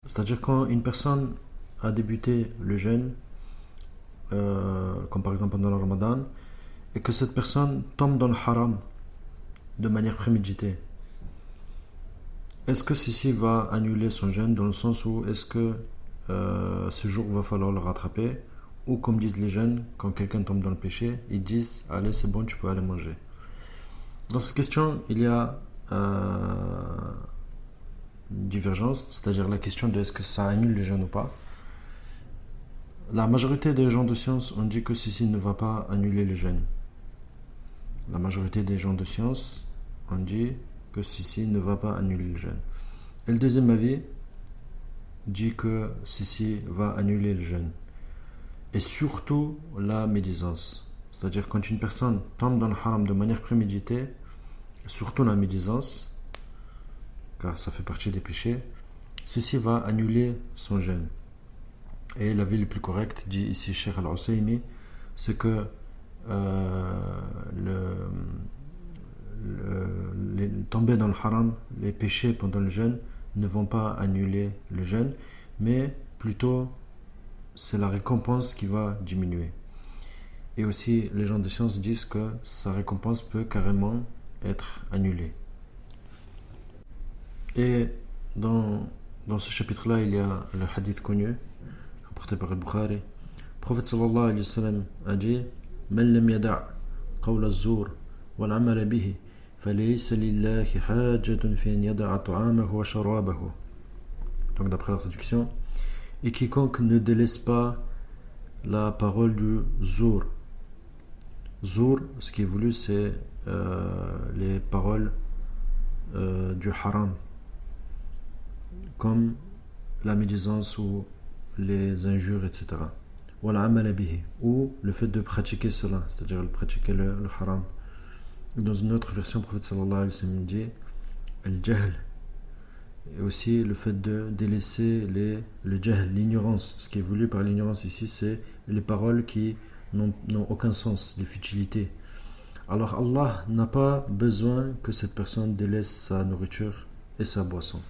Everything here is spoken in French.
C'est-à-dire quand une personne a débuté le jeûne, comme par exemple pendant le Ramadan, et que cette personne tombe dans le haram de manière préméditée, est-ce que ceci va annuler son jeûne dans le sens où est-ce que ce jour va falloir le rattraper, ou comme disent les jeunes, quand quelqu'un tombe dans le péché, ils disent allez c'est bon tu peux aller manger. Dans cette question il y a une divergence, c'est-à-dire la question de est-ce que ça annule le jeûne ou pas. La majorité des gens de science ont dit que ceci ne va pas annuler le jeûne. La majorité des gens de science ont dit que ceci ne va pas annuler le jeûne. Et le deuxième avis dit que ceci va annuler le jeûne. Et surtout la médisance. C'est-à-dire quand une personne tombe dans le haram de manière préméditée, surtout la médisance, car ça fait partie des péchés, ceci va annuler son jeûne. Et l'avis le plus correct, dit ici Cheikh Al-Husaymi, c'est que tomber dans le haram, les péchés pendant le jeûne ne vont pas annuler le jeûne, mais plutôt c'est la récompense qui va diminuer. Et aussi les gens de science disent que sa récompense peut carrément être annulée. Et dans ce chapitre-là, il y a le hadith connu rapporté par Al-Bukhari. Le prophète sallallahu alayhi wa sallam a dit: Man lam yada' qawla az-zur wal 'amala bihi falaysa lillahi hajatun fi an yada'a ta'amahu wa sharabahu. Donc d'après la traduction, et quiconque ne délaisse pas la parole du zur. Zur, ce qui est voulu, c'est les paroles du haram, comme la médisance ou les injures, etc. Ou le fait de pratiquer cela, c'est-à-dire de pratiquer le haram. Dans une autre version, le prophète sallallahu alayhi wa sallam dit al-jahl, et aussi le fait de délaisser le jahl, l'ignorance. Ce qui est voulu par l'ignorance ici, c'est les paroles qui n'ont aucun sens, les futilités. Alors Allah n'a pas besoin que cette personne délaisse sa nourriture et sa boisson.